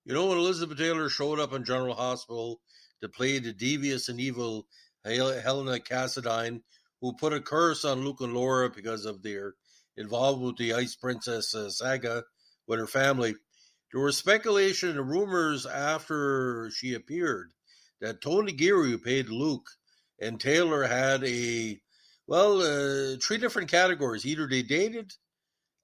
You know, when Elizabeth Taylor showed up in General Hospital to play the devious and evil Helena Cassadine, who put a curse on Luke and Laura because of their involvement with the Ice Princess saga with her family, there was speculation and rumors after she appeared that Tony Geary, who played Luke, and Taylor had three different categories. Either they dated,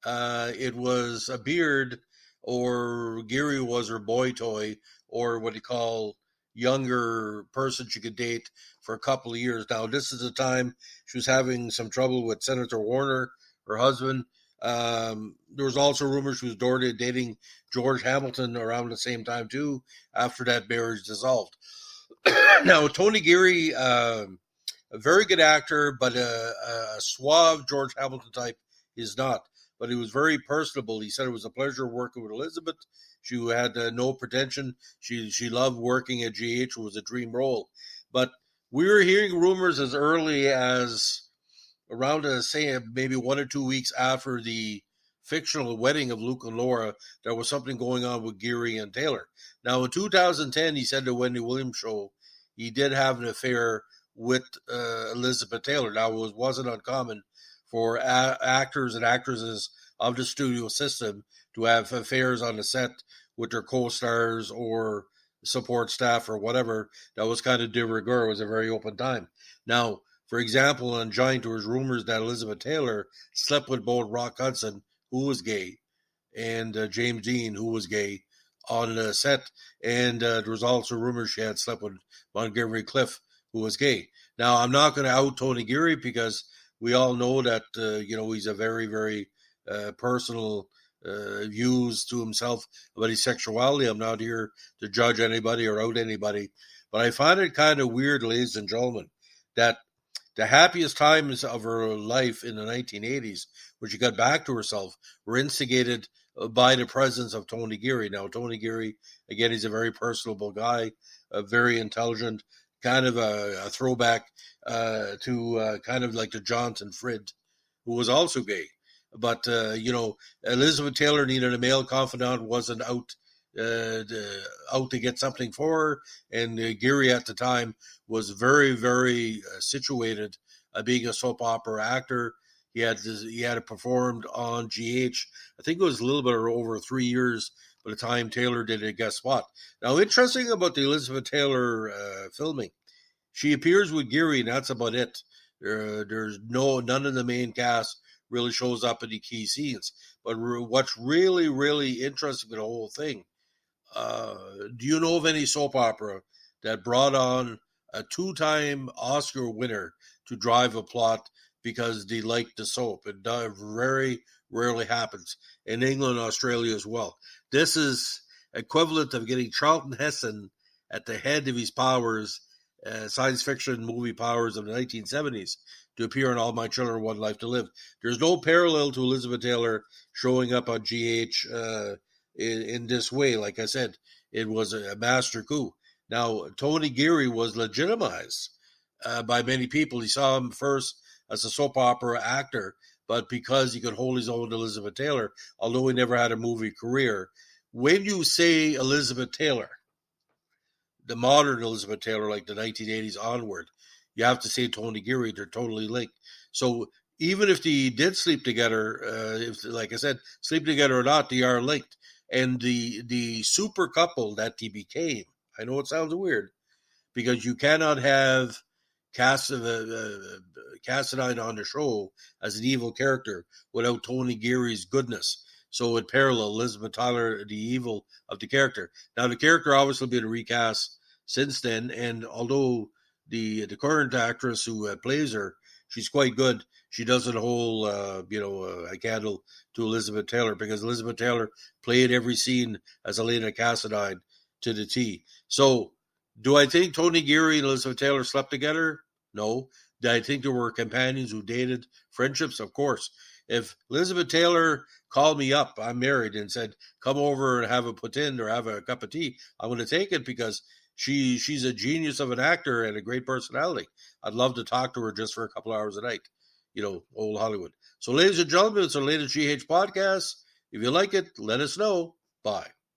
it was a beard, or Geary was her boy toy, or what you call younger person she could date for a couple of years. Now, this is the time she was having some trouble with Senator Warner, her husband. There was also rumors she was dating George Hamilton around the same time, too, after that marriage dissolved. Now, Tony Geary, a very good actor, but a suave George Hamilton type is not. But he was very personable. He said it was a pleasure working with Elizabeth. She had no pretension. She loved working at GH. It was a dream role. But we were hearing rumors as early as around, say, maybe 1 or 2 weeks after the fictional wedding of Luke and Laura, there was something going on with Geary and Taylor. Now, in 2010, he said to Wendy Williams' show, he did have an affair with Elizabeth Taylor. Now, it wasn't uncommon for actors and actresses of the studio system to have affairs on the set with their co-stars or support staff or whatever. That was kind of de rigueur. It was a very open time. Now, for example, on Giant, there was rumors that Elizabeth Taylor slept with both Rock Hudson, who was gay, and James Dean, who was gay, on the set. And there was also rumors she had slept with Montgomery Clift, who was gay. Now, I'm not going to out Tony Geary because we all know that, he's a very, very personal views to himself about his sexuality. I'm not here to judge anybody or out anybody. But I find it kind of weird, ladies and gentlemen, that the happiest times of her life in the 1980s, when she got back to herself, were instigated by the presence of Tony Geary. Now, Tony Geary, again, he's a very personable guy, very intelligent, kind of a throwback to kind of like the Johnson Frid, who was also gay. But, Elizabeth Taylor needed a male confidant, wasn't out to get something for her. And Geary at the time was very, very situated being a soap opera actor. He had performed on GH. I think it was a little bit over 3 years by the time Taylor did a guest spot. Now, interesting about the Elizabeth Taylor filming, she appears with Geary, and that's about it. There's none of the main cast really shows up in the key scenes. But what's really, really interesting in the whole thing, do you know of any soap opera that brought on a 2-time Oscar winner to drive a plot because they liked the soap? It very rarely happens in England and Australia as well. This is equivalent of getting Charlton Heston at the head of his powers, science fiction movie powers of the 1970s, to appear in All My Children, One Life to Live. There's no parallel to Elizabeth Taylor showing up on GH in this way. Like I said, it was a master coup. Now, Tony Geary was legitimized by many people. He saw him first as a soap opera actor, but because he could hold his own with Elizabeth Taylor, although he never had a movie career. When you say Elizabeth Taylor, the modern Elizabeth Taylor, like the 1980s onward, you have to say Tony Geary. They're totally linked. So even if they did sleep together, if, like I said, sleep together or not, they are linked. And the super couple that they became, I know it sounds weird, because you cannot have Cassadine on the show as an evil character without Tony Geary's goodness. So it parallel Elizabeth Taylor, the evil of the character. Now, the character obviously been recast since then, and although the current actress who plays her, she's quite good, she doesn't hold a candle to Elizabeth Taylor, because Elizabeth Taylor played every scene as Helena Cassadine to the T. So, do I think Tony Geary and Elizabeth Taylor slept together? No. Do I think there were companions who dated, friendships? Of course. If Elizabeth Taylor called me up, I'm married, and said, come over and have a poutine or have a cup of tea, I'm going to take it, because she's a genius of an actor and a great personality. I'd love to talk to her just for a couple hours a night. Old Hollywood. So, ladies and gentlemen, it's our latest GH podcast. If you like it, let us know. Bye.